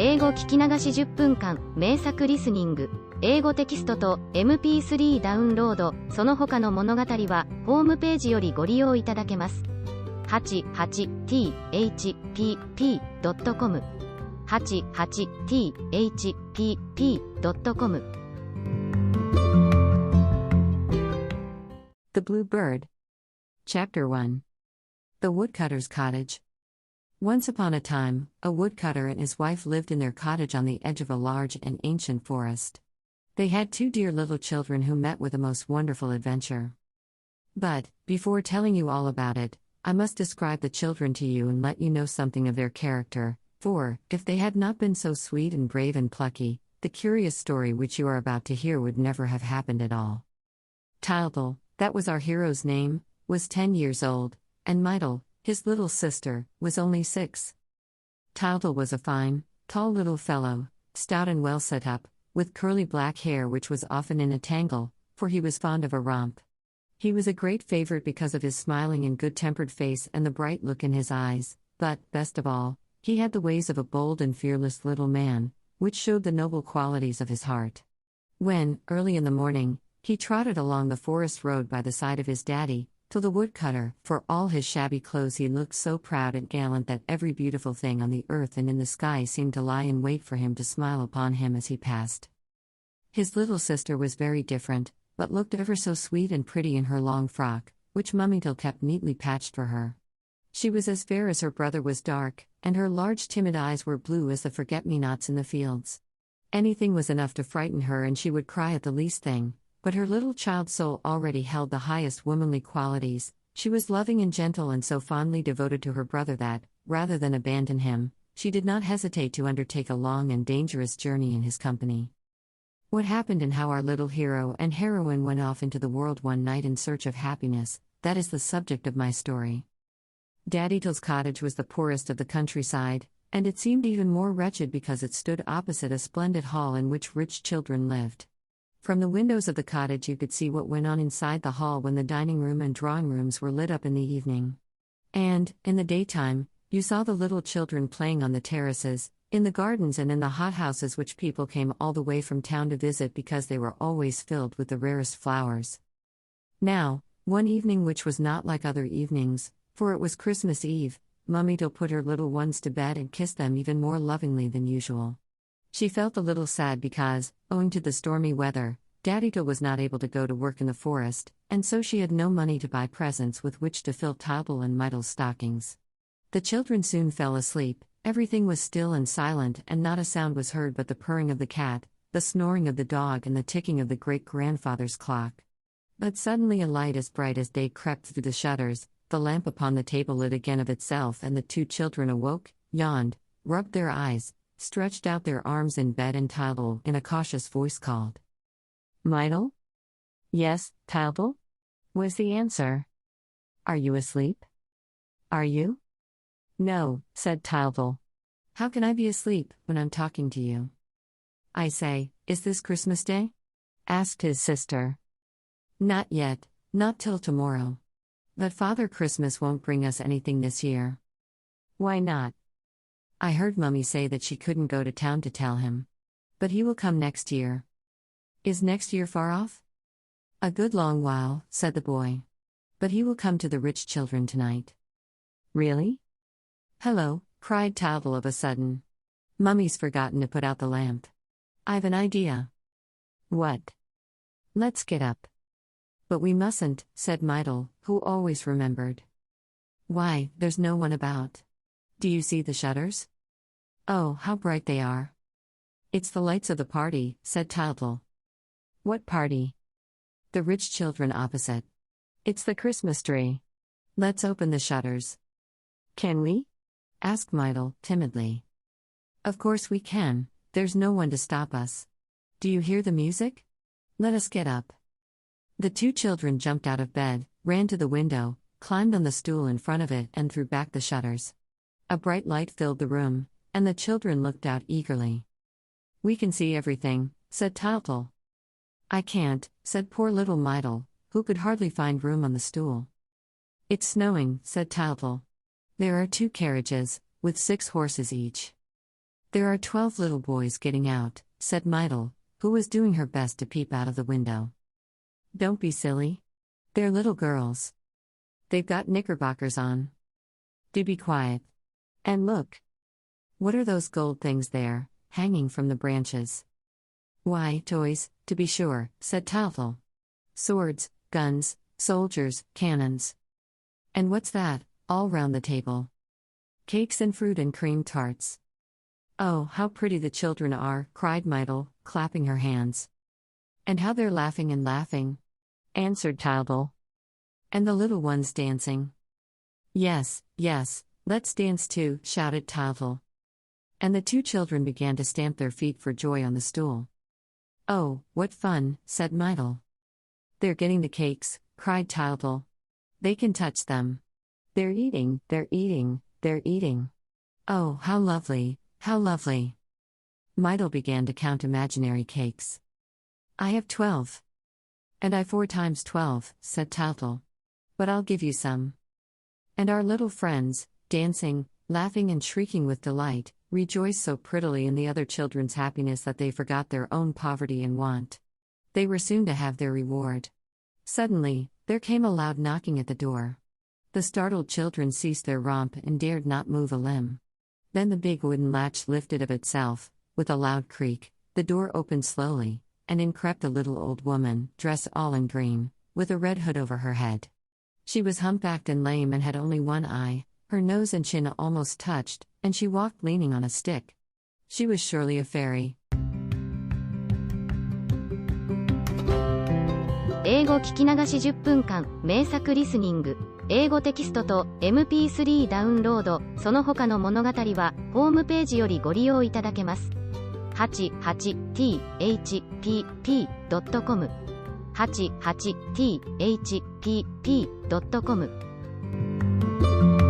英語聞き流し10分間、名作リスニング、英語テキストと MP3 ダウンロード、その他の物語は、ホームページよりご利用いただけます。88thpp.com 88thpp.com The Blue Bird. Chapter 1. The Woodcutter's Cottage. Once upon a time, a woodcutter and his wife lived in their cottage on the edge of a large and ancient forest. They had 2 dear little children who met with a most wonderful adventure. But, before telling you all about it, I must describe the children to you and let you know something of their character, for, if they had not been so sweet and brave and plucky, the curious story which you are about to hear would never have happened at all. Tyltyl, that was our hero's name, was 10 years old, and Mytyl, his little sister, was only 6. Tyltyl was a fine, tall little fellow, stout and well set up, with curly black hair which was often in a tangle, for he was fond of a romp. He was a great favorite because of his smiling and good-tempered face and the bright look in his eyes, but, best of all, he had the ways of a bold and fearless little man, which showed the noble qualities of his heart. When, early in the morning, he trotted along the forest road by the side of his daddy, till the woodcutter, for all his shabby clothes he looked so proud and gallant that every beautiful thing on the earth and in the sky seemed to lie in wait for him to smile upon him as he passed. His little sister was very different, but looked ever so sweet and pretty in her long frock, which Mummytyl kept neatly patched for her. She was as fair as her brother was dark, and her large timid eyes were blue as the forget-me-nots in the fields. Anything was enough to frighten her and she would cry at the least thing, but her little child soul already held the highest womanly qualities. She was loving and gentle and so fondly devoted to her brother that, rather than abandon him, she did not hesitate to undertake a long and dangerous journey in his company. What happened and how our little hero and heroine went off into the world one night in search of happiness, that is the subject of my story. Daddytyl's cottage was the poorest of the countryside, and it seemed even more wretched because it stood opposite a splendid hall in which rich children lived. From the windows of the cottage you could see what went on inside the hall when the dining room and drawing rooms were lit up in the evening. And, in the daytime, you saw the little children playing on the terraces, in the gardens and in the hothouses which people came all the way from town to visit because they were always filled with the rarest flowers. Now, one evening which was not like other evenings, for it was Christmas Eve, Mummytyl put her little ones to bed and kissed them even more lovingly than usual. She felt a little sad because, owing to the stormy weather, Daddytyle was not able to go to work in the forest, and so she had no money to buy presents with which to fill Tyltyl and Mytyl's stockings. The children soon fell asleep, everything was still and silent and not a sound was heard but the purring of the cat, the snoring of the dog and the ticking of the great-grandfather's clock. But suddenly a light as bright as day crept through the shutters, the lamp upon the table lit again of itself and the 2 children awoke, yawned, rubbed their eyes, stretched out their arms in bed and Tyltyl in a cautious voice called. "Mytyl?" "Yes, Tyltyl?" was the answer. "Are you asleep?" "Are you?" "No," said Tyltyl. "How can I be asleep when I'm talking to you?" "I say, is this Christmas Day?" asked his sister. "Not yet, not till tomorrow. But Father Christmas won't bring us anything this year." "Why not?" "I heard Mummy say that she couldn't go to town to tell him. But he will come next year." "Is next year far off?" "A good long while," said the boy. "But he will come to the rich children tonight." "Really?" "Hello," cried Tyltyl of a sudden. "Mummy's forgotten to put out the lamp. I've an idea." "What?" "Let's get up." "But we mustn't," said Mytyl, who always remembered. "Why, there's no one about. Do you see the shutters? Oh, how bright they are." "It's the lights of the party," said Tyltyl. "What party?" "The rich children opposite. It's the Christmas tree. Let's open the shutters." "Can we?" asked Mytyl, timidly. "Of course we can, there's no one to stop us. Do you hear the music? Let us get up." The 2 children jumped out of bed, ran to the window, climbed on the stool in front of it and threw back the shutters. A bright light filled the room, and the children looked out eagerly. "We can see everything," said Tyltyl. "I can't," said poor little Mytyl, who could hardly find room on the stool. "It's snowing," said Tyltyl. "There are 2 carriages, with 6 horses each." There are 12 little boys getting out, said Myrtle, who was doing her best to peep out of the window. Don't be silly. They're little girls. They've got knickerbockers on. Do be quiet. And look. What are those gold things there, hanging from the branches? Why, toys, to be sure, said Taltal. Swords, guns, soldiers, cannons. And what's that, all round the table? Cakes and fruit and cream tarts. Oh, how pretty the children are, cried Myrtle, clapping her hands. And how they're laughing and laughing, answered Taltal. And the little ones dancing. Yes, yes, let's dance too, shouted Taltal. And the two children began to stamp their feet for joy on the stool. Oh, what fun, said Myrtle. They're getting the cakes, cried Taltal. They can touch them. They're eating, they're eating, they're eating. Oh, how lovely, how lovely. Myrtle began to count imaginary cakes. I have 12. And I 4 times 12, said Taltal. But I'll give you some. And our little friends, dancing, laughing and shrieking with delight, rejoiced so prettily in the other children's happiness that they forgot their own poverty and want. They were soon to have their reward. Suddenly, there came a loud knocking at the door. The startled children ceased their romp and dared not move a limb. Then the big wooden latch lifted of itself, with a loud creak, the door opened slowly, and in crept a little old woman, dressed all in green, with a red hood over her head. She was humpbacked and lame and had only one eye, her nose and chin almost touched, and she walked leaning on a stick. She was surely a fairy. 英語聞き流し10分間、名作リスニング。英語テキストと MP3 ダウンロード、その他の物語は、ホームページよりご利用いただけます。88thpp.com 88thpp.com